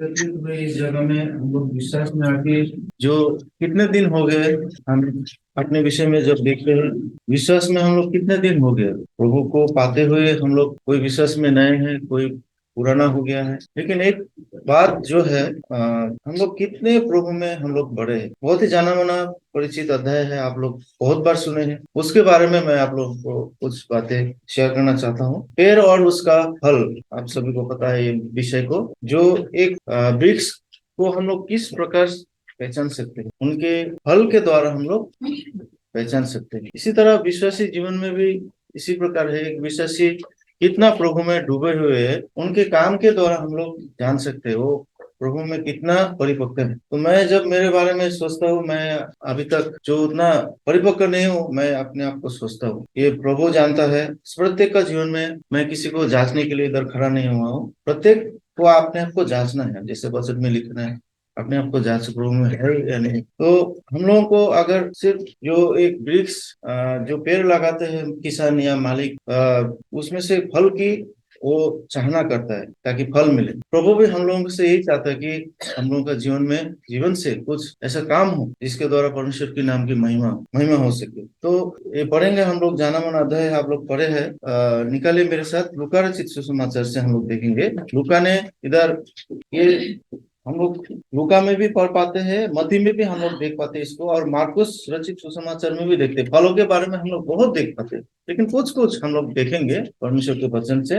एकत्रित हुए इस जगह में हम लोग विश्वास में आके जो कितने दिन हो गए, हम अपने विषय में जब देखते हैं, विश्वास में हम लोग कितने दिन हो गए प्रभु को पाते हुए। हम लोग कोई विश्वास में नए हैं, कोई पुराना हो गया है। लेकिन एक बात जो है, हम लोग कितने प्रभु में हम लोग बड़े हैं। बहुत ही जाना माना परिचित अध्याय है, आप लोग बहुत बार सुने हैं। उसके बारे में मैं आप लोगों को कुछ बातें शेयर करना चाहता हूँ। पेड़ और उसका फल, आप सभी को पता है ये विषय को। जो एक वृक्ष को हम लोग किस प्रकार पहचान सकते हैं, उनके फल के द्वारा हम लोग पहचान सकते हैं। इसी तरह विश्वासी जीवन में भी इसी प्रकार है। एक विश्वासी कितना प्रभु में डूबे हुए है, उनके काम के द्वारा हम लोग जान सकते हैं वो प्रभु में कितना परिपक्व है। तो मैं जब मेरे बारे में सोचता हूँ, मैं अभी तक जो उतना परिपक्व नहीं हूँ, मैं अपने आप को सोचता हूँ ये प्रभु जानता है। प्रत्येक का जीवन में मैं किसी को जांचने के लिए इधर खड़ा नहीं हुआ हूँ। प्रत्येक को अपने आप को जांचना है, जैसे वचन में लिखना है, अपने आप को जांच प्रभु में है या नहीं। तो हम लोगों को अगर सिर्फ जो एक वृक्ष, जो पेड़ लगाते हैं किसान या मालिक, उसमें से फल की वो चाहना करता है ताकि फल मिले। प्रभु भी हम लोगों से यही चाहता है कि हम लोगों का जीवन से कुछ ऐसा काम हो जिसके द्वारा परमेश्वर के नाम की महिमा महिमा हो सके। तो ये पढ़ेंगे हम लोग, जाना माना अध्याय आप लोग पढ़े हैं। निकाले मेरे साथ लूका रचित सुसमाचार से हम लोग देखेंगे। लूका ने इधर ये हम लोग लूका में भी पढ़ पाते हैं, मत्ती में भी हम लोग देख पाते हैं इसको, और मार्कुस रचित सुसमाचार में भी देखते हैं। फलों के बारे में हम लोग बहुत देख पाते हैं, लेकिन कुछ कुछ हम लोग देखेंगे परमेश्वर के वचन से।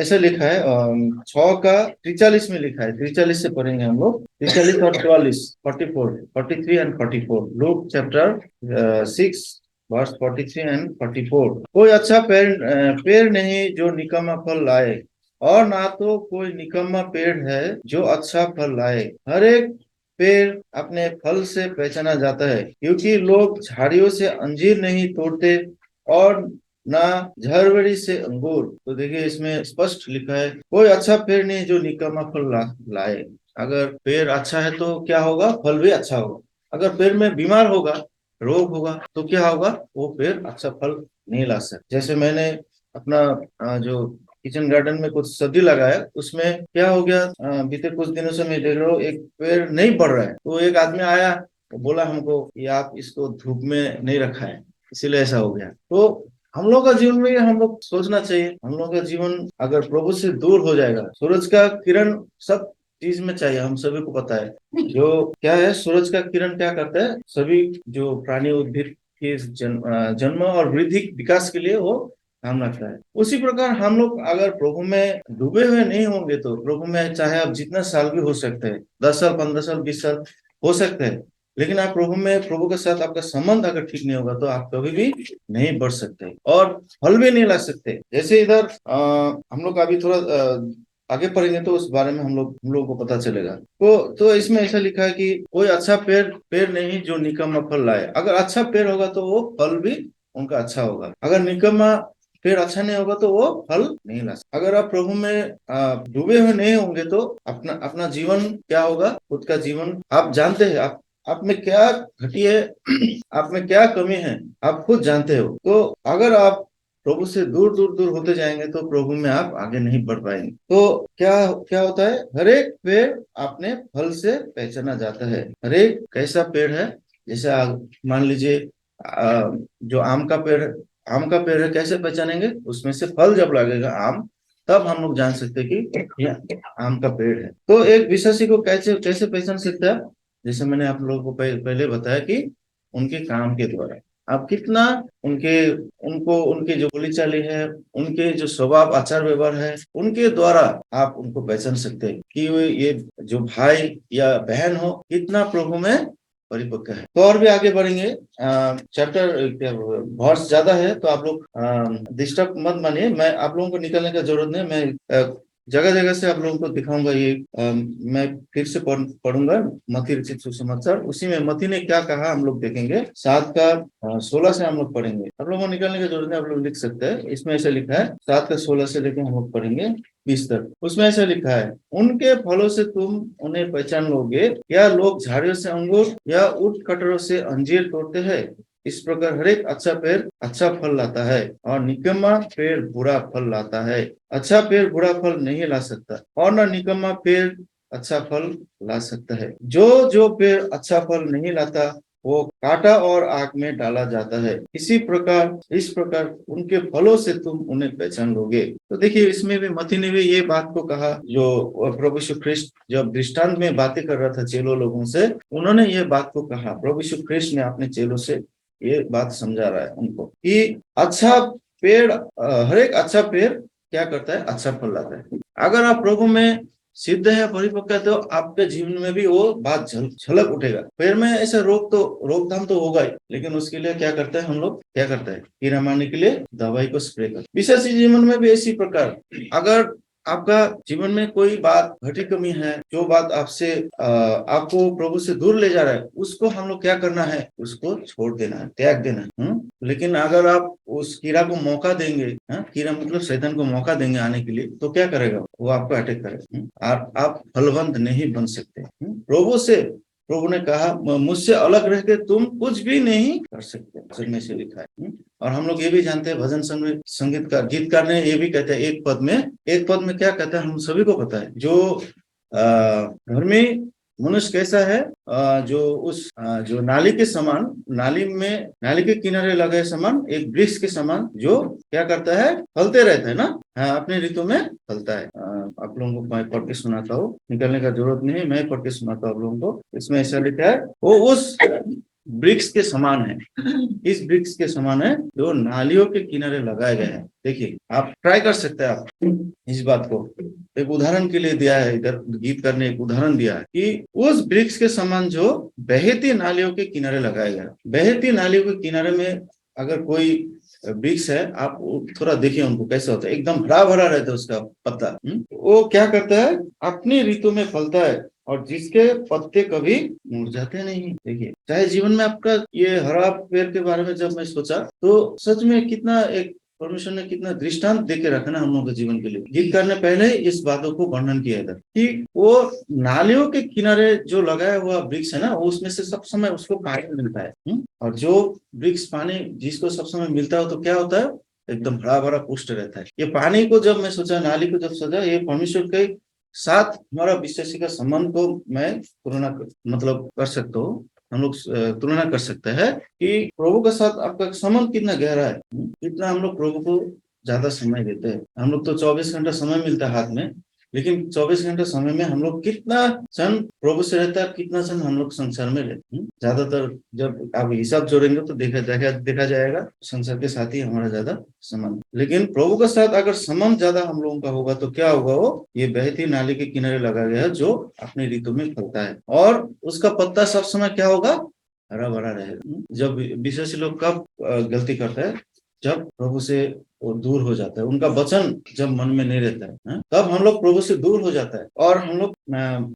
ऐसे लिखा है, 6 का 43 में लिखा है। 43 से पढ़ेंगे हम लोग, 43 और 44, 44, 43 and 44। Luke chapter 6 verse 43 and 44। कोई अच्छा पेड़ नहीं जो निकम्मा फल लाए, और ना तो कोई निकम्मा पेड़ है जो अच्छा फल लाए। हर एक पेड़ अपने फल से पहचाना जाता है, क्योंकि लोग झाड़ियों से अंजीर नहीं तोड़ते और ना झरवड़ी से अंगूर। तो देखिए इसमें स्पष्ट लिखा है, कोई अच्छा पेड़ नहीं जो निकम्मा फल लाए। अगर पेड़ अच्छा है तो क्या होगा, फल भी अच्छा होगा। अगर पेड़ में बीमार होगा, रोग होगा, तो क्या होगा, वो पेड़ अच्छा फल नहीं ला सकता। जैसे मैंने अपना जो किचन गार्डन में कुछ सब्जी लगाया, उसमें क्या हो गया, बीते कुछ दिनों से मैं देख रहा हूँ एक पेड़ नहीं बढ़ रहा है। तो एक आदमी आया, वो बोला हमको कि आप इसको धूप में नहीं रखा है, इसीलिए ऐसा हो गया। तो हम लोग का जीवन में हम लोग सोचना चाहिए, हम लोग का जीवन अगर प्रभु से दूर हो जाएगा। सूरज का किरण सब चीज में चाहिए, हम सभी को पता है। जो क्या है, सूरज का किरण क्या करता है, सभी जो प्राणी उद्भिद के जन्म और वृद्धि विकास के लिए वो काम रखता है। उसी प्रकार हम लोग अगर प्रभु में डूबे हुए नहीं होंगे, तो प्रभु में चाहे आप जितना साल भी हो सकते हैं, 10 साल, 15 साल, 20 साल हो सकते हैं, लेकिन आप प्रभु में, प्रभु के साथ आपका संबंध अगर ठीक नहीं होगा, तो आप कभी भी नहीं बढ़ सकते और फल भी नहीं ला सकते। जैसे इधर हम लोग अभी थोड़ा आगे पढ़ेंगे तो उस बारे में हम लोगों को पता चलेगा। तो इसमें ऐसा लिखा है कि कोई अच्छा पेड़ पेड़ नहीं जो निकम्मा फल लाए। अगर अच्छा पेड़ होगा तो वो फल भी उनका अच्छा होगा। अगर निकम्मा पेड़ अच्छा नहीं होगा तो वो फल नहीं ला सकता। अगर आप प्रभु में डूबे हुए नहीं होंगे, तो अपना अपना जीवन क्या होगा, खुद का जीवन आप जानते हैं। आप में क्या घटी है, आप में क्या कमी है, आप खुद जानते हो। तो अगर आप प्रभु से दूर दूर दूर होते जाएंगे, तो प्रभु में आप आगे नहीं बढ़ पाएंगे। तो क्या क्या होता है, हर एक पेड़ अपने फल से पहचाना जाता है। हर एक कैसा पेड़ है, जैसे मान लीजिए जो आम का पेड़ है, कैसे पहचानेंगे, उसमें से फल जब लगेगा आम, तब हम लोग जान सकते हैं कि यह आम का पेड़ है। तो एक विश्वासी को कैसे कैसे पहचान सकते हैं, जैसे मैंने आप लोगों को पहले बताया कि उनके काम के द्वारा। आप कितना उनके उनको उनके जो बोली चाली है, उनके जो स्वभाव आचार व्यवहार है, उनके द्वारा आप उनको पहचान सकते हैं कि ये जो भाई या बहन हो, कितना प्रभु में परिपक्व है। तो और भी आगे बढ़ेंगे, चैप्टर क्या वर्ष ज्यादा है, तो आप लोग डिस्टर्ब मत मानिए। मैं आप लोगों को निकलने का जरूरत नहीं, मैं जगह जगह से आप लोगों को दिखाऊंगा। ये मैं फिर से पढ़ूंगा मत्ती रचित सुसमाचार। उसी में मत्ती ने क्या कहा हम लोग देखेंगे। 7 का 16 से हम लोग पढ़ेंगे। आप लोगों को निकलने की जरूरत नहीं, आप लोग लिख सकते हैं। इसमें ऐसा लिखा है, 7 का 16 से लेकर हम लोग पढ़ेंगे 20 तक। उसमें ऐसा लिखा है, उनके फलों से तुम उन्हें पहचान लोगे। क्या लोग झाड़ियों से अंगूर या ऊंट कटरों से अंजीर तोड़ते हैं? इस प्रकार हर एक अच्छा पेड़ अच्छा फल लाता है, और निकम्मा पेड़ बुरा फल लाता है। अच्छा पेड़ बुरा फल नहीं ला सकता, और न निकम्मा पेड़ अच्छा फल ला सकता है। जो जो पेड़ अच्छा फल नहीं लाता वो काटा और आग में डाला जाता है। इस प्रकार उनके फलों से तुम उन्हें पहचान लोगे। तो देखिए, इसमें भी मत्ती ने भी ये बात को कहा, जो प्रभु यीशु ख्रिस्ट जब दृष्टांत में बातें कर रहा था चेलों लोगों से, उन्होंने ये बात को कहा। प्रभु यीशु ख्रिस्ट ने अपने चेलों से ये बात समझा रहा है उनको कि अच्छा पेड़, हर एक अच्छा पेड़ क्या करता है, अच्छा फल लाता है। अगर आप प्रभु में सिद्ध है, परिपक्व है, तो आपके जीवन में भी वो बात झलक उठेगा। पेड़ में ऐसे रोकथाम तो होगा ही, लेकिन उसके लिए क्या करते हैं हम लोग, क्या करते हैं, कीड़ा मारने के लिए दवाई को स्प्रे करते हैं। विश्वासी जीवन में भी इसी प्रकार, अगर आपका जीवन में कोई बात घटी कमी है, जो बात आपको प्रभु से दूर ले जा रहा है, उसको हम लोग क्या करना है, उसको छोड़ देना है, त्याग देना है। लेकिन अगर आप उस कीड़ा को मौका देंगे, कीड़ा मतलब शैतान को मौका देंगे आने के लिए, तो क्या करेगा, वो आपको अटैक करेगा। आप फलवंत नहीं बन सकते। प्रभु ने कहा, मुझसे अलग रह के तुम कुछ भी नहीं कर सकते, वचन में से लिखा है। और हम लोग ये भी जानते हैं, भजन संगीतकार गीतकार ने ये भी कहते हैं, एक पद में क्या कहता है, हम सभी को पता है। जो धर्मी मनुष्य कैसा है, जो नाली के समान, नाली के किनारे लगे समान, एक वृक्ष के समान, जो क्या करता है, फलते रहता है ना, अपने ऋतु में फलता है। आप लोगों को मैं पढ़ के सुनाता हूँ, निकलने का जरूरत नहीं, मैं पढ़ के सुनाता हूँ आप लोगों को। इसमें ऐसा लिखा है, वो उस वृक्ष के समान है, इस वृक्ष के समान है जो नालियों के किनारे लगाए गए हैं। देखिए, आप ट्राई कर सकते हैं, आप इस बात को एक उदाहरण के लिए दिया है, इधर गीतकार ने एक उदाहरण दिया है कि उस वृक्ष के समान जो बहती नालियों के किनारे लगाया गया। बहती नालियों के किनारे में अगर कोई वृक्ष है, आप थोड़ा देखिए उनको कैसे होता है, एकदम हरा भरा रहता है उसका पत्ता। वो क्या करता है, अपनी ऋतु में फलता है, और जिसके पत्ते कभी मुरझाते नहीं। देखिए, चाहे जीवन में आपका ये हरा पेड़ के बारे में जब मैं सोचा, तो सच में कितना एक परमेश्वर ने कितना दृष्टांत देके रखा ना हम लोगों के जीवन के लिए। गीतकार ने पहले ही इस बातों को वर्णन किया था कि वो नालियों के किनारे जो लगाया हुआ वृक्ष है ना, उसमें से सब समय उसको पानी मिलता है। और जो वृक्ष पानी जिसको सब समय मिलता है, तो क्या होता है, एकदम हरा भरा पुष्ट रहता है। ये पानी को जब मैं सोचा, नाली को जब सोचा, ये परमेश्वर के साथ हमारा विश्वासी का संबंध को मैं तुलना मतलब कर सकता हूँ। हम लोग तुलना कर सकते हैं कि प्रभु के साथ आपका संबंध कितना गहरा है, कितना हम लोग प्रभु को ज्यादा समय देते हैं। हम लोग तो 24 घंटा समय मिलता है हाथ में, लेकिन 24 घंटे समय में हम लोग कितना क्षण प्रभु से रहता है, कितना क्षण हम लोग संसार में रहते हैं। ज्यादातर जब आप हिसाब जोड़ेंगे तो देखा जाएगा संसार के साथ ही हमारा ज्यादा संबंध। लेकिन प्रभु के साथ अगर संबंध ज्यादा हम लोगों का होगा, तो क्या होगा, वो ये बहती नाली के किनारे लगा गया है, जो अपने ऋतु में फलता है, और उसका पत्ता सब समय क्या होगा, हरा भरा रहेगा। जब विश्वासी लोग कब गलती करता है, जब प्रभु से वो दूर हो जाता है, उनका वचन जब मन में नहीं रहता है, तब हम लोग प्रभु से दूर हो जाता है और हम लोग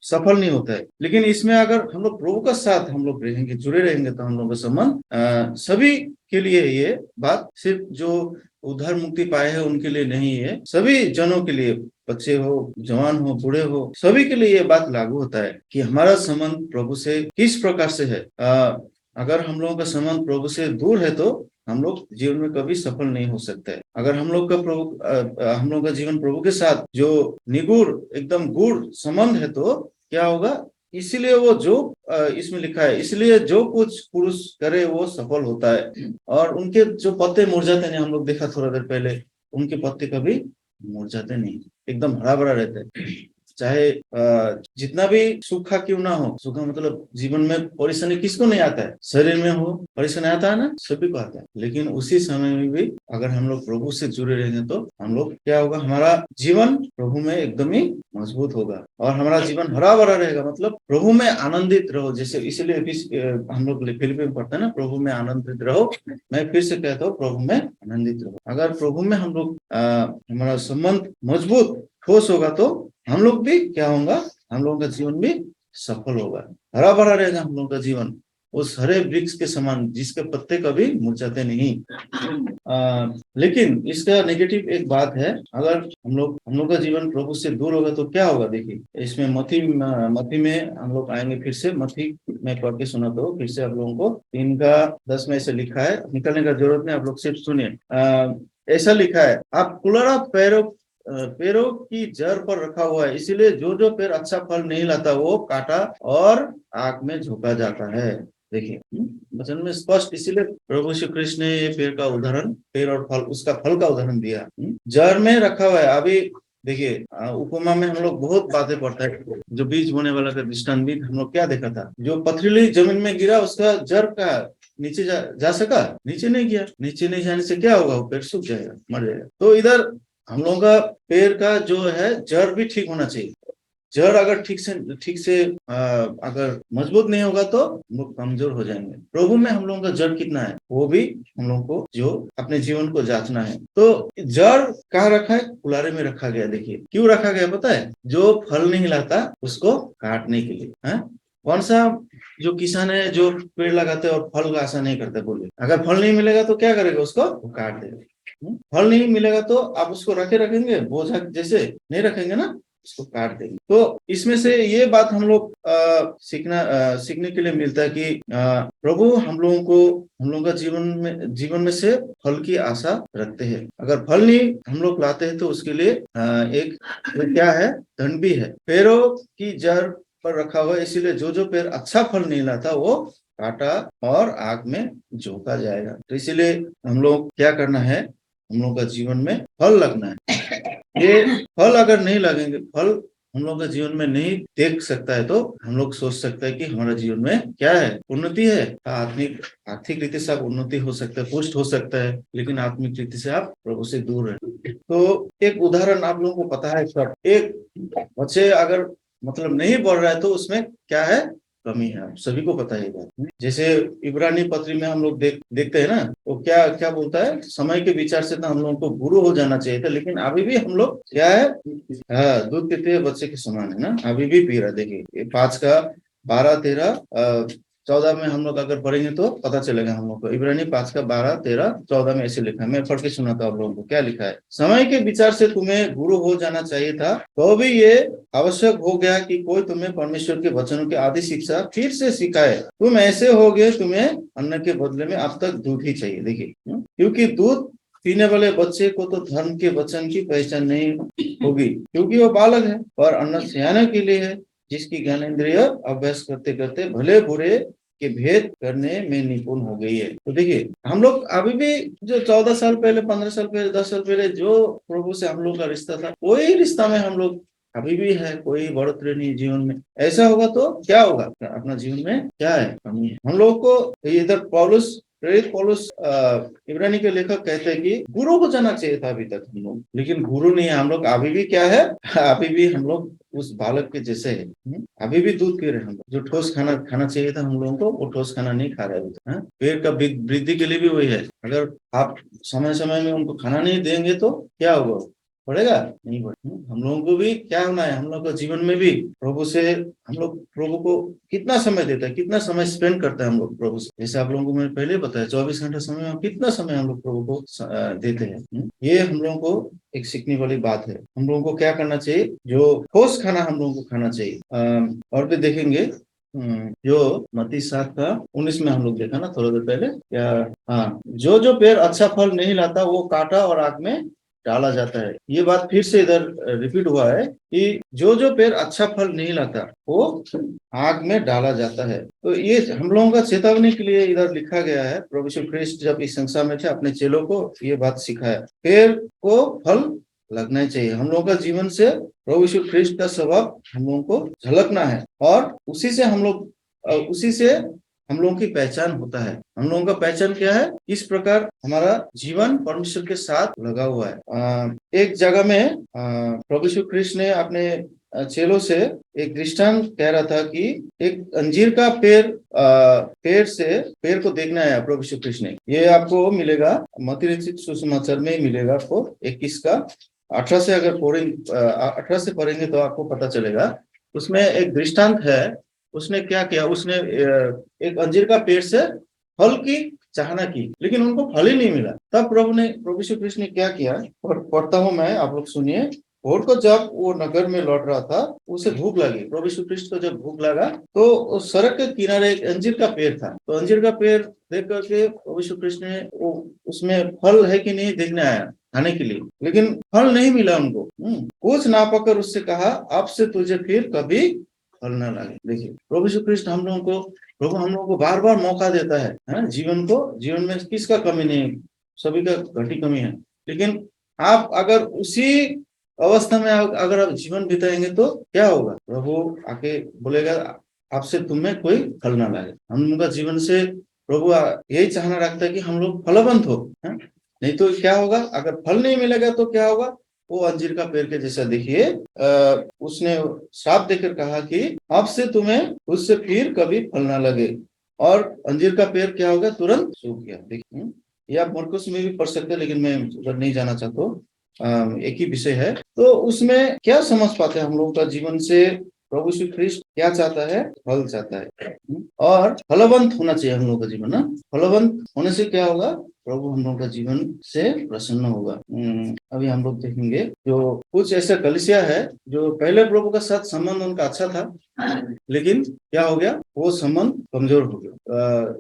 सफल नहीं होता है। लेकिन इसमें अगर हम लोग प्रभु का साथ हम लोग रहेंगे, जुड़े रहेंगे, तो हम लोग का संबंध सभी के लिए, ये बात सिर्फ जो उद्धार मुक्ति पाए हैं उनके लिए नहीं है, सभी जनों के लिए, बच्चे हो, जवान हो, बूढ़े हो, सभी के लिए ये बात लागू होता है कि हमारा संबंध प्रभु से किस प्रकार से है। अगर हम लोगों का संबंध प्रभु से दूर है, तो हम लोग जीवन में कभी सफल नहीं हो सकते। अगर हम लोग का जीवन प्रभु के साथ जो निगुड़, एकदम गुड़ संबंध है, तो क्या होगा, इसीलिए वो जो इसमें लिखा है, इसलिए जो कुछ पुरुष करे वो सफल होता है, और उनके जो पत्ते मुरझाते नहीं, हम लोग देखा थोड़ा देर पहले, उनके पत्ते कभी मुरझाते नहीं, एकदम हरा भरा रहता है। चाहे जितना भी सूखा क्यों ना हो, सूखा मतलब जीवन में परेशानी किसको नहीं आता है, शरीर में हो परेशानी आता है ना, सभी को आता है। लेकिन उसी समय में भी अगर हम लोग प्रभु से जुड़े रहेंगे, तो हम लोग क्या होगा, हमारा जीवन प्रभु में एकदम ही मजबूत होगा, और हमारा जीवन हरा भरा रहेगा। मतलब प्रभु में आनंदित रहो, जैसे इसलिए हम लोग फिलिपियों में पढ़ते हैं ना, प्रभु में आनंदित रहो। मैं फिर से कहता हूँ, प्रभु में आनंदित रहो। अगर प्रभु में हम लोग हमारा संबंध मजबूत ठोस होगा, तो हम लोग भी क्या होगा, हम लोगों का जीवन भी सफल होगा, हरा भरा रहेगा हम लोगों का जीवन, उस हरे वृक्ष के समान जिसके पत्ते कभी मुरझाते नहीं। लेकिन इसका नेगेटिव एक बात है, अगर हम लोग का जीवन प्रभु से दूर होगा, तो क्या होगा। देखिए, इसमें मत्ती में हम लोग आएंगे, फिर से मत्ती में पढ़ के सुना दो फिर से आप लोगों को। 3:10 में ऐसे लिखा है, निकलने का जरूरत नहीं, आप लोग सिर्फ सुनिए। ऐसा लिखा है, आप कुलरा पैरों पेड़ों की जड़ पर रखा हुआ है, इसीलिए जो जो पेड़ अच्छा फल नहीं लाता वो काटा और आग में झोंका जाता है। देखिए वचन में स्पष्ट, इसीलिए प्रभु श्री कृष्ण ने ये पेड़ का उदाहरण, पेड़ और फल, उसका फल का उदाहरण दिया। जड़ में रखा हुआ है। अभी देखिए उपमा में हम लोग बहुत बातें पढ़ते हैं। जो बीज बोने वाला का दृष्टांत भी हम लोग क्या देखा था, जो पथरीली जमीन में गिरा उसका जड़ का नीचे जा सका, नीचे नहीं गया। नीचे नहीं जाने से क्या होगा, वो पेड़ सूख जाएगा, मर जाएगा। तो इधर हम लोगों का पेड़ का जो है जड़ भी ठीक होना चाहिए। जड़ अगर ठीक से अगर मजबूत नहीं होगा तो हम लोग कमजोर हो जाएंगे। प्रभु में हम लोगों का जड़ कितना है वो भी हम लोगों को जो अपने जीवन को जांचना है। तो जड़ कहाँ रखा है, कुलारे में रखा गया। देखिए क्यों रखा गया पता है, जो फल नहीं लाता उसको काटने के लिए है। कौन सा जो किसान है जो पेड़ लगाते और फल का आशा नहीं करते, बोले अगर फल नहीं मिलेगा तो क्या करेगा, उसको काट देगा। फल नहीं मिलेगा तो आप उसको रखेंगे बोझा जैसे, नहीं रखेंगे ना, उसको काट देंगे। तो इसमें से ये बात हम लोग सीखने के लिए मिलता है कि प्रभु हम लोगों का जीवन में से फल की आशा रखते हैं। अगर फल नहीं हम लोग लाते हैं तो उसके लिए एक क्या है, दंड भी है। पेड़ों की जड़ पर रखा हुआ है, इसीलिए जो जो पेड़ अच्छा फल नहीं लाता वो काटा और आग में झोंका जाएगा। तो इसीलिए हम लोग क्या करना है, हम लोग का जीवन में फल लगना है। ये फल अगर नहीं लगेंगे, फल हम लोग का जीवन में नहीं देख सकता है, तो हम लोग सोच सकते हैं कि हमारा जीवन में क्या है, उन्नति है। आर्थिक रीति से आप उन्नति हो सकता है, पुष्ट हो सकता है, लेकिन आत्मिक रीति से आप प्रभु से दूर है। तो एक उदाहरण आप लोगों को पता है, सब एक बच्चे अगर मतलब नहीं बढ़ रहा है तो उसमें क्या है, कमी है। आप सभी को पता है ये बात। जैसे इब्रानी पत्री में हम लोग देखते हैं ना, वो क्या क्या बोलता है, समय के विचार से तो हम लोगों को गुरु हो जाना चाहिए था, लेकिन अभी भी हम लोग क्या है, हाँ दूध पीते हुए बच्चे के समान है ना, अभी भी पी रहा है। देखिए 5 का 12 13 14 में हम लोग अगर पढ़ेंगे तो पता चलेगा हम लोग को। इब्रानी 5 का 12 13 14 में ऐसे लिखा है, मैं पढ़ के सुनाता हूँ आप लोगों को क्या लिखा है। समय के विचार से तुम्हें गुरु हो जाना चाहिए था, तो भी ये आवश्यक हो गया कि कोई तुम्हें परमेश्वर के वचनों की आदि शिक्षा फिर से सिखाए। तुम ऐसे हो गए, तुम्हें अन्न के बदले में अब तक दूध ही चाहिए। देखिए क्योंकि दूध पीने वाले बच्चे को तो धर्म के वचन की पहचान नहीं होगी, क्योंकि वो बालक है, और अन्न सियाने के लिए है, जिसकी ज्ञानेंद्रिय अभ्यास करते करते भले बुरे के भेद करने में निपुण हो गई है। तो देखिए हम लोग अभी भी जो 14 साल पहले, 15 साल पहले, 10 साल पहले जो प्रभु से हम लोग का रिश्ता था, वही रिश्ता में हम लोग अभी भी है। कोई बढ़ोतरी नहीं जीवन में। ऐसा होगा तो क्या होगा, अपना जीवन में क्या है, कमी है। हम लोग को इधर प्रेरित पौलुस इब्रानी के लेखक कहते हैं कि गुरु को जाना चाहिए था अभी तक हम लोग, लेकिन गुरु नहीं है हम लोग। अभी भी क्या है, अभी भी हम लोग उस बालक के जैसे है। अभी भी दूध पी रहे हैं हम लोग। जो ठोस खाना खाना चाहिए था हम लोगों को, वो ठोस खाना नहीं खा रहे हैं। पेड़ का वृद्धि के लिए भी वही है, अगर आप समय समय में उनको खाना नहीं देंगे तो क्या होगा, बढ़ेगा नहीं बढ़ेगा। हम लोगों को भी क्या होना है, हम लोग का जीवन में भी प्रभु से, हम लोग प्रभु को कितना समय देता है, कितना समय स्पेंड करता है हम लोग प्रभु से। जैसे आप लोगों को मैंने पहले बताया 24 घंटा समय में कितना समय हम लोग प्रभु को देते हैं। ये हम लोगों को एक सीखने वाली बात है। हम लोगों को क्या करना चाहिए, जो ठोस खाना हम लोगों को खाना चाहिए। और भी देखेंगे जो मत्ती 7 का 19 में हम लोग देखा ना थोड़ा देर पहले, या हाँ, जो जो पेड़ अच्छा फल नहीं लाता वो काटा और आग में डाला जाता है। ये बात फिर से इधर रिपीट हुआ है कि जो जो पेड़ अच्छा फल नहीं लाता वो आग में डाला जाता है। तो ये हम लोगों का चेतावनी के लिए इधर लिखा गया है। प्रभु यीशु ख्रिस्ट जब इस संसार में थे, अपने चेलों को ये बात सिखाया, पेड़ को फल लगना चाहिए। हम लोगों का जीवन से प्रभु यीशु ख्रिस्ट का स्वभाव हम लोगों को झलकना है, और उसी से हम लोगों की पहचान होता है। हम लोगों का पहचान क्या है, इस प्रकार हमारा जीवन परमेश्वर के साथ लगा हुआ है। एक जगह में प्रभु यीशु कृष्ण ने अपने चेलों से एक दृष्टांत कह रहा था कि एक अंजीर का पेड़ को देखना है प्रभु यीशु कृष्ण ने। ये आपको मिलेगा मत्ती रचित सुसमाचार में ही मिलेगा आपको 21 का 18 से, अगर 18 से पढ़ेंगे तो आपको पता चलेगा। उसमें एक दृष्टांत है। उसने क्या किया, उसने एक अंजीर का पेड़ से फल की चाहना की, लेकिन उनको फल ही नहीं मिला। तब प्रभु यीशु कृष्ण ने क्या किया, पढ़ता हूं मैं, आप लोग सुनिए। भोर को जब वो नगर में लौट रहा था, उसे भूख लगी। प्रभु यीशु कृष्ण को जब भूख लगा तो उस सड़क के किनारे एक अंजीर का पेड़ था। तो अंजीर का पेड़ देख करके प्रभु यीशु कृष्ण ने उसमें फल है कि नहीं देखने आया। खाने के लिए, लेकिन फल नहीं मिला उनको। कुछ ना पाकर उससे कहा, अब से तुझे फिर कभी फल ना लगे। देखिए प्रभु यीशु कृष्ण प्रभु हम लोगों को बार बार मौका देता है ना। जीवन में किसका कमी नहीं है, सभी का घटी कमी है। लेकिन आप अगर उसी अवस्था में अगर आप जीवन बिताएंगे तो क्या होगा? प्रभु आके बोलेगा, आपसे तुम्हें कोई फल ना लगे। हम लोग का जीवन से प्रभु यही चाहना रखता है कि हम लोग फलवंत हो, है? नहीं तो क्या होगा? अगर फल नहीं मिलेगा तो क्या होगा? वो अंजीर का पेड़ के जैसा। देखिए उसने श्राप देकर कहा कि अब से तुम्हें उससे फिर कभी फल ना लगे, और अंजीर का पेड़ क्या होगा? तुरंत सूख गया। देखिए ये आप मरकुस में भी पढ़ सकते हैं, लेकिन मैं उधर नहीं जाना चाहता हूँ। एक ही विषय है। तो उसमें क्या समझ पाते हैं हम लोग का जीवन से? प्रभु श्री कृष्ण क्या चाहता है? फल चाहता है, और फलवंत होना चाहिए हम लोग का जीवन ना। फलवंत होने से क्या होगा? प्रभु हम लोग का जीवन से प्रसन्न होगा। अभी हम लोग देखेंगे जो कुछ ऐसा कलीसिया है जो पहले प्रभु का साथ संबंध उनका अच्छा था, लेकिन क्या हो गया? वो संबंध कमजोर हो गया।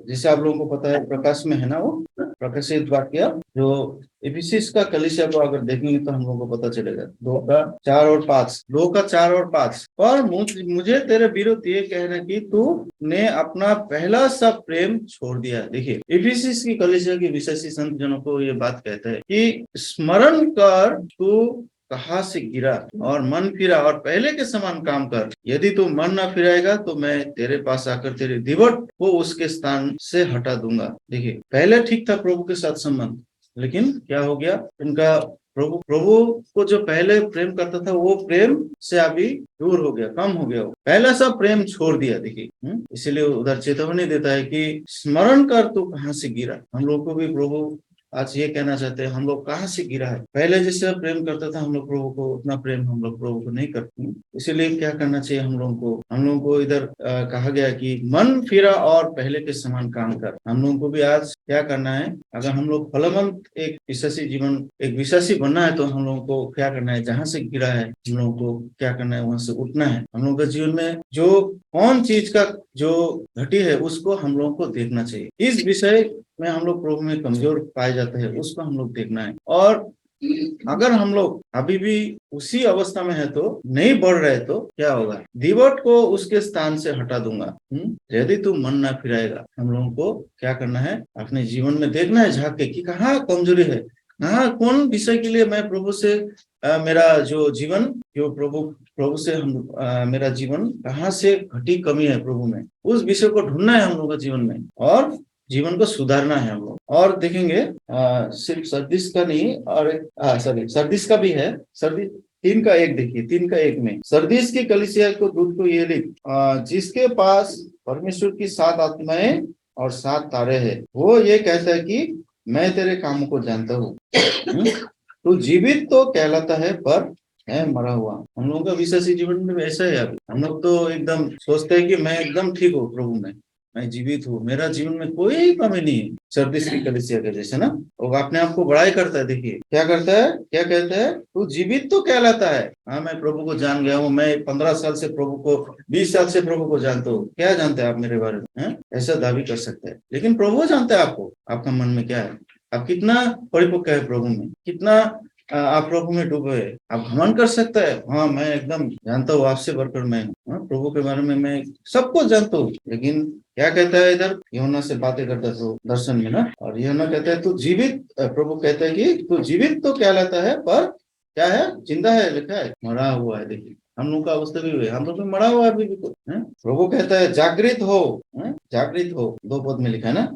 जैसे आप लोगों को पता है, प्रकाश में है ना, वो प्रकाशित वाक्य जो इफिसिस का कलीसिया को अगर देखेंगे तो हम लोगों को पता चलेगा 2 का 4 और 5 पर मुझे तेरे विरुद्ध ये कहना कि तू ने अपना पहला सा प्रेम छोड़ दिया। देखिए इफिसिस की कलीसिया की विश्वासी संत जनों को ये बात कहता है कि स्मरण कर तू कहाँ से गिरा और मन फिरा, और पहले के समान काम कर। यदि तू मन ना फिराएगा तो मैं तेरे पास आकर तेरे दिवट को उसके स्थान से हटा दूंगा। देखिए पहले ठीक था प्रभु के साथ संबंध, लेकिन क्या हो गया? उनका प्रभु को जो पहले प्रेम करता था वो प्रेम से अभी दूर हो गया, कम हो गया, वो पहला सा प्रेम छोड़ दिया। देखिए इसीलिए उधर चेतावनी देता है कि स्मरण कर तू कहाँ से गिरा। हम लोग को भी प्रभु आज ये कहना चाहते हैं, हम लोग कहाँ से गिरा है। पहले जैसे प्रेम करता था हम लोग प्रभु को, उतना प्रेम हम लोग प्रभु को नहीं करते। इसीलिए क्या करना चाहिए हम लोगों को इधर कहा गया कि मन फिरा और पहले के समान काम कर। हम लोगों को भी आज क्या करना है? अगर हम लोग फलवंत एक विश्वासी बनना है तो हम लोगों को क्या करना है? जहाँ से गिरा है हम लोगों को क्या करना है? वहां से उठना है। हम लोगों के जीवन में जो कौन चीज का जो घटी है उसको हम लोगों को देखना चाहिए। इस विषय में हम लोग प्रभु में कमजोर पाए जाते हैं, उसको हम लोग देखना है। और अगर हम लोग अभी भी उसी अवस्था में है तो नहीं बढ़ रहे तो क्या होगा? दीवट को उसके स्थान से हटा दूंगा। यदि तू मन ना फिराएगा। हम लोगों को क्या करना है? अपने जीवन में देखना है, झांक के कि कहाँ कमजोरी है, कहाँ कौन विषय के लिए मैं प्रभु से मेरा जो जीवन जो प्रभु से मेरा जीवन कहाँ से घटी कमी है प्रभु में, उस विषय को ढूंढना है हम लोगों का जीवन में, और जीवन को सुधारना है हम लोग। और देखेंगे सिर्फ सरदिस का नहीं, और सरदिस का भी है। सरदिस 3 का 1 देखिए, 3 का 1 में सरदिस की कलीसिया को दूत को ये लिख, जिसके पास परमेश्वर की 7 आत्माएं और 7 तारे हैं, वो ये कहता है कि मैं तेरे कामों को जानता हूँ। तू जीवित तो कहलाता है पर है मरा हुआ। हम लोगों का विश्वासी जीवन में ऐसा है। अभी हम लोग तो एकदम सोचते हैं कि मैं एकदम ठीक हूँ प्रभु में, मैं जीवित हूँ, मेरा जीवन में कोई कमी नहीं है। सरदिस की कलीसिया के जैसे ना, वो अपने आप को बड़ाई करता है। देखिए क्या करता है, क्या कहता है? तू जीवित तो कहलाता है। हाँ मैं प्रभु को जान गया हूँ, मैं 15 साल से प्रभु को, 20 साल से प्रभु को जानता हूँ। क्या जानते हैं आप मेरे बारे में? ऐसा दावी कर सकते हैं, लेकिन प्रभु जानता है आपको, आपका मन में क्या है, आप कितना परिपक्व है प्रभु में, कितना आप प्रभु में डूबे है। आप घमंड कर सकते हैं, हाँ मैं एकदम जानता हूँ, आपसे बढ़कर मैं हूँ, प्रभु के बारे में मैं सब कुछ जानता हूँ। लेकिन क्या कहता है इधर? यूहन्ना से बातें करता है तो दर्शन में ना, और यूहन्ना कहता है तू जीवित, प्रभु कहता है कि तू जीवित तो कहलाता है पर क्या है? जिंदा है, लिखा है मरा हुआ है। देखिए हम लोग का अवस्था भी हुई, हम लोग में मरा हुआ है अभी भी। प्रभु कहता है जागृत हो, जागृत हो, 2 पद में लिखा है ना,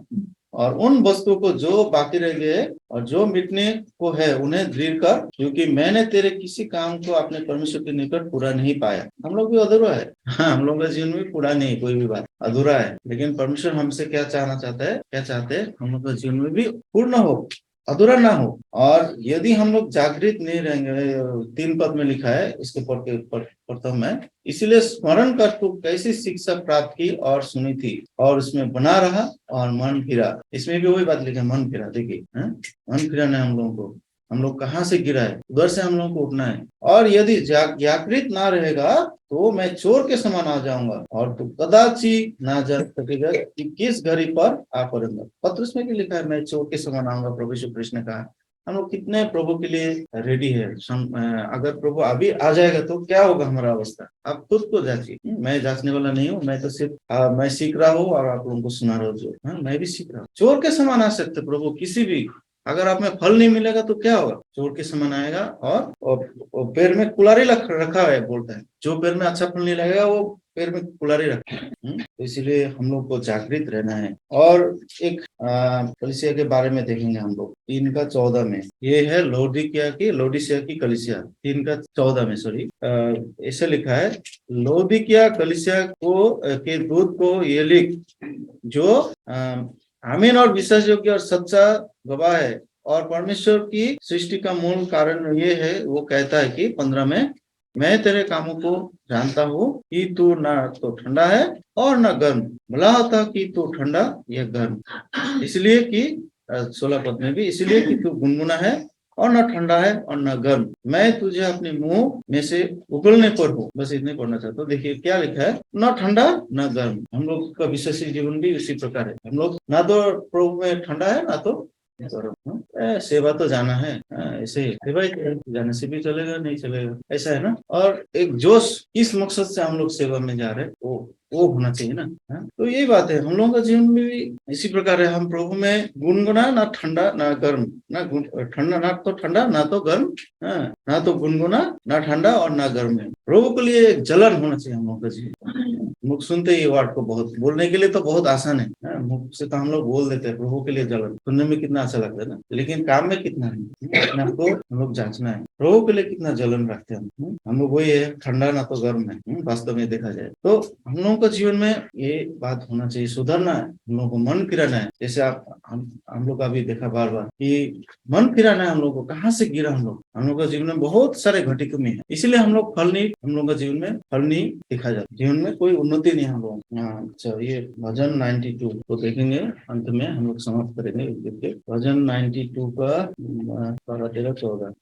और उन वस्तुओं को जो बाकी रह गए और जो मिटने को है उन्हें दृढ़ कर, क्योंकि मैंने तेरे किसी काम को अपने परमेश्वर के निकट पूरा नहीं पाया। हम लोग भी अधूरा है। हाँ हम लोग का जीवन में पूरा नहीं, कोई भी बात अधूरा है। लेकिन परमेश्वर हमसे क्या चाहना चाहता है? क्या चाहते हैं? हम लोग का जीवन में भी पूर्ण हो, अधूरा ना हो। और यदि हम लोग जागृत नहीं रहेंगे, 3 पद में लिखा है, इसके पढ़ता हूं मैं, इसीलिए स्मरण कर तू कैसी शिक्षा प्राप्त की और सुनी थी और उसमें बना रहा और मन फिरा। इसमें भी वही बात लिखा है, मन फिरा। देखिए मन फिराना है हम लोगों को। हम लोग कहाँ से गिरा है, उधर से हम लोगों को उठना है। और यदि जागृत ना रहेगा तो मैं चोर के समान आ जाऊंगा और तू कदाची ना जा सकेगा कि किस घड़ी पर आ पड़ेगा। पत्र में भी लिखा है मैं चोर के समान आऊंगा, प्रभु यीशु कृष्ण ने कहा। हम लोग कितने प्रभु के लिए रेडी है। अगर प्रभु अभी आ जाएगा तो क्या होगा हमारा अवस्था, आप खुद को जांचिए। मैं जांचने वाला नहीं हूँ, मैं तो सिर्फ मैं सीख रहा हूँ और आप लोगों को सुना रहा हूँ। जो मैं भी सीख रहा हूँ। चोर के समान आ सकते प्रभु किसी भी, अगर आप में फल नहीं मिलेगा तो क्या होगा, चोर के समान आएगा। और पैर में कुल्हाड़ी रखा है, बोलता है जो पैर में अच्छा फल नहीं लगेगा वो पैर में कुल्हाड़ी रखा है। तो इसीलिए हम लोग को जागृत रहना है। और एक कलीसिया के बारे में देखेंगे हम लोग 3:14 में। ये है लोडिकिया की कलीसिया, 3:14 में, सॉरी, ऐसे लिखा है, लोडिकिया कलीसिया को के दूत को ये लिख, जो आमीन और विश्वास योग्य और सच्चा गवाह है और परमेश्वर की सृष्टि का मूल कारण ये है, वो कहता है कि 15 में, मैं तेरे कामों को जानता हूँ कि तू ना तो ठंडा है और न गर्म। भला होता कि तू ठंडा या गर्म, इसलिए कि 16 पद में भी, इसलिए कि तू गुनगुना है और न ठंडा है और न गर्म, मैं तुझे अपने मुंह में से उगलने पर हूँ। बस इतने पढ़ना चाहता हूँ। देखिए क्या लिखा है, न ठंडा न गर्म। हम लोग का विश्वासी जीवन भी उसी प्रकार है। हम लोग ना तो प्रभु में ठंडा है ना तो गर्म। सेवा तो जाना है, ऐसे ही सेवा ही जाने से भी चलेगा, नहीं चलेगा, ऐसा है ना। और एक जोश, किस मकसद से हम लोग सेवा में जा रहे हैं वो होना चाहिए ना। तो यही बात है, हम लोगों का जीवन में भी इसी प्रकार है। हम प्रभु में गुनगुना, ना ठंडा ना गर्म, ना ठंडा ना तो ठंडा ना तो गर्म, ना तो गुनगुना ना ठंडा और ना गर्म है। प्रभु के लिए एक जलन होना चाहिए हम लोगों का जीवन। मुख सुनते ही वर्ड को, बहुत बोलने के लिए तो बहुत आसान है, मुख से तो हम लोग बोल देते हैं। प्रभु के लिए जलन सुनने में कितना अच्छा लगता है ना, लेकिन काम में कितना है, अपने आप को हम लोग जांचना है। प्रभु के लिए कितना जलन रखते हैं हम लोग, वही है, ठंडा ना तो गर्म है वास्तव में देखा जाए तो। हम लोगों का जीवन में ये बात होना चाहिए, सुधरना है, हम लोगों को मन फिराना है। जैसे हम लोग का भी देखा बार बार कि मन फिराना है हम लोग को। कहाँ से गिरा हम लोग का जीवन में बहुत सारे घटी कमी है, इसलिए हम लोग हम लोग का जीवन में फल नहीं दिखा जाता, जीवन में कोई उन्नति नहीं हम लोग। अच्छा, ये भजन 92 तो देखेंगे, अंत में हम लोग समाप्त करेंगे। भजन 92 का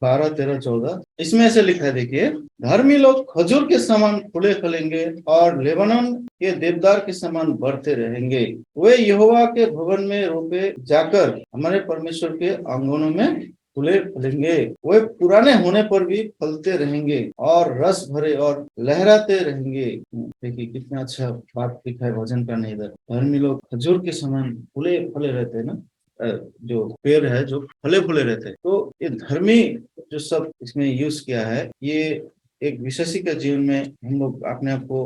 12-13-14 इसमें ऐसे लिखा है, देखिए, धर्मी लोग खजूर के समान फूले फलेंगे और लेबनन के देवदार के समान बढ़ते रहेंगे। वे यहोवा के भवन में रोपे जाकर हमारे परमेश्वर के आंगनों में फूले फलेंगे। वे पुराने होने पर भी फलते रहेंगे और रस भरे और लहराते रहेंगे। देखिए कितना अच्छा बात लिखा है भजन का। नहीं, धर्मी लोग खजूर के समान फूले फले रहते हैं ना, जो पेड़ है जो फले फूले रहते हैं। तो ये धर्मी जो सब इसमें यूज किया है, ये एक विश्वासी के जीवन में हम लोग अपने आप को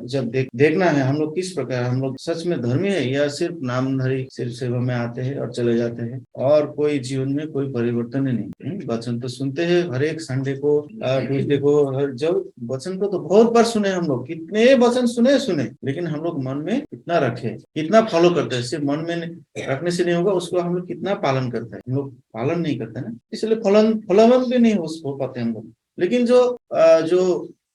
जब देखना है, हम लोग किस प्रकार, हम लोग सच में धर्मी है या सिर्फ नामधारी, सिर्फ सेवा में आते हैं और चले जाते हैं और कोई जीवन में कोई परिवर्तन ही नहीं। वचन तो सुनते हैं हर एक संडे को, ट्यूजडे को, हर जब वचन को तो बहुत बार सुने हम लोग, कितने वचन सुने, लेकिन हम लोग मन में कितना रखे, कितना फॉलो करते हैं। सिर्फ मन में रखने से नहीं होगा, उसको हम लोग कितना पालन करते हैं। हम लोग पालन नहीं करते ना, इसलिए फलवान भी नहीं हो पाते हम लोग। लेकिन जो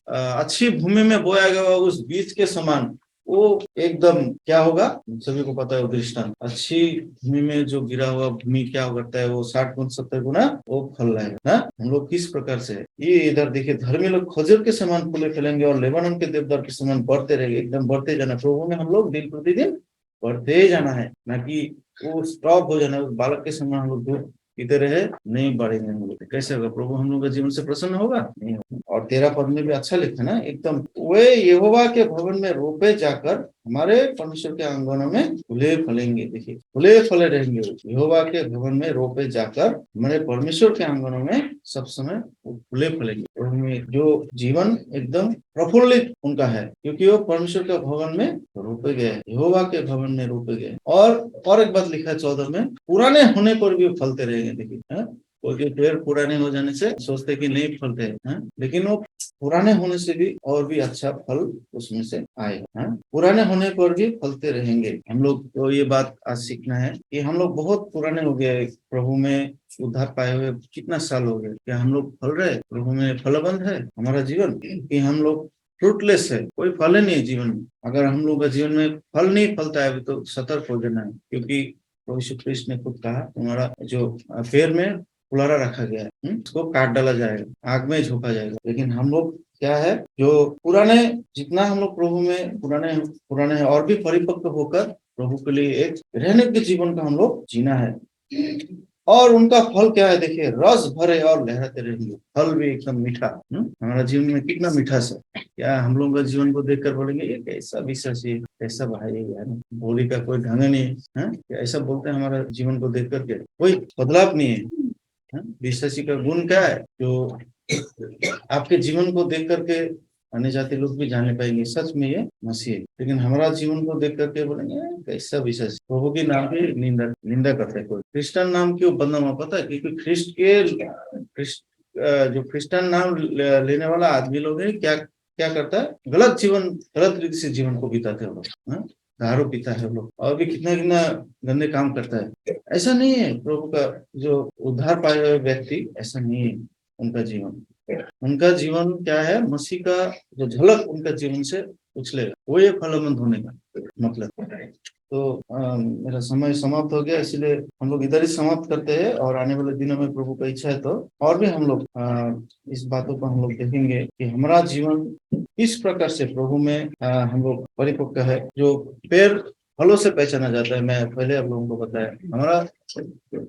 अच्छी भूमि में बोया गया उस बीज के समान, वो एकदम क्या होगा, सभी को पता है वो दृष्टांत। अच्छी भूमि में जो गिरा हुआ भूमि क्या करता है, वो 60 गुना 70 गुना वो फल लाएगा ना। हम लोग किस प्रकार से है, ये इधर देखिए, धर्मी लोग खजूर के समान फूले फैलेंगे और लेबानोन के देवदार के समान बढ़ते रहेंगे। एकदम बढ़ते जाना, प्रभु में हम लोग दिन प्रतिदिन बढ़ते जाना है, ना कि वो स्टॉप हो जाना। उस बालक के समान हम लोग दूध पीते रहे, नहीं बढ़ेंगे हम लोग। कैसे होगा, प्रभु हम लोग का जीवन से प्रसन्न होगा, नहीं होगा। और 13 पद में भी अच्छा लिखा ना एकदम, वे यहोवा के भवन में रोपे जाकर हमारे परमेश्वर के आंगनों में फूले फलेंगे। देखिए फूले फले रहेंगे, यहोवा के भवन में रोपे जाकर हमारे परमेश्वर के आंगनों में सब समय फूले फलेंगे। उनमें जो जीवन एकदम प्रफुल्लित उनका है, क्योंकि वो परमेश्वर के भवन में रोपे गए, यहोवा के भवन में रोपे गए। और एक बात लिखा है 14 में, पुराने होने पर भी फलते रहेंगे। देखिए कोई पेड़ पुराने हो जाने से सोचते कि नहीं फलते हैं, लेकिन वो पुराने होने से भी और भी अच्छा फल उसमें से आएगा। पुराने होने पर भी फलते रहेंगे। हम लोग तो ये बात आज सीखना है कि हम लोग बहुत पुराने हो गए, प्रभु में उद्धार पाए हुए कितना साल हो गए, क्या हम लोग फल रहे, प्रभु में फलबंद है हमारा जीवन, कि हम लोग फ्रूटलेस है, कोई फल नहीं है जीवन में। अगर हम लोग का जीवन में फल नहीं फलता है तो सतर्क हो जाना है, क्योंकि प्रभु यीशु कृष्ण ने खुद कहा, तुम्हारा जो पेड़ में कुल्हाड़ा रखा गया है उसको काट डाला जाएगा, आग में झोंका जाएगा। लेकिन हम लोग क्या है, जो पुराने, जितना हम लोग प्रभु में पुराने हैं और भी परिपक्व होकर प्रभु के लिए एक रहने के जीवन का हम लोग जीना है। और उनका फल क्या है, देखिए, रस भरे और लहराते रहेंगे। फल भी एकदम मीठा। हमारा जीवन में कितना मीठास है। क्या हम लोगों का जीवन को देखकर बोलेंगे ये कैसा विश्वासी है, कैसा भाई है यार, बोली का कोई ढंग नहीं है, क्या ऐसा बोलते हैं हमारा जीवन को देख करके? कोई बदलाव नहीं है। विश्वासी का गुण क्या है, जो आपके जीवन को देख करके अन्य जाति लोग भी जाने पाएंगे सच में ये मसीह है। लेकिन हमारा जीवन को देख करके बोलेंगे "यार, कैसा विश्वास"। प्रभु के नाम की निंदा निंदा करते हैं। कोई क्रिश्चियन नाम क्यों बदनाम हुआ पता है? क्योंकि जो क्रिश्चियन नाम लेने वाला आदमी लोग है, क्या क्या करता है, गलत जीवन, गलत रीति से जीवन को बिताते हैं लोग। दारू पीता है लोग, और भी कितना कितना गंदे काम करता है। ऐसा नहीं है प्रभु का जो उद्धार पाए हुए व्यक्ति, ऐसा नहीं है उनका जीवन। उनका जीवन क्या है, मसीह का जो झलक उनका जीवन से उछलेगा, वो ये फलवंत होने का मतलब। तो मेरा समय समाप्त हो गया, इसलिए हम लोग इधर ही समाप्त करते हैं, और आने वाले दिनों में प्रभु का इच्छा है तो और भी हम लोग इस बातों को हम लोग देखेंगे कि हमारा जीवन किस प्रकार से प्रभु में हम लोग परिपक्व है। जो पेड़ फलों से पहचाना जाता है, मैं पहले आप लोगों को बताया, हमारा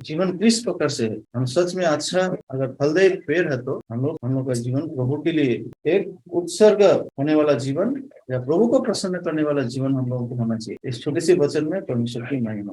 जीवन किस प्रकार से है। हम सच में अच्छा अगर फलदायी पेड़ है तो हम लोग का जीवन प्रभु के लिए एक उत्सर्ग होने वाला जीवन, या प्रभु को प्रसन्न करने वाला जीवन हम लोगों को होना चाहिए। इस छोटे से वचन में परमेश्वर की महिमा।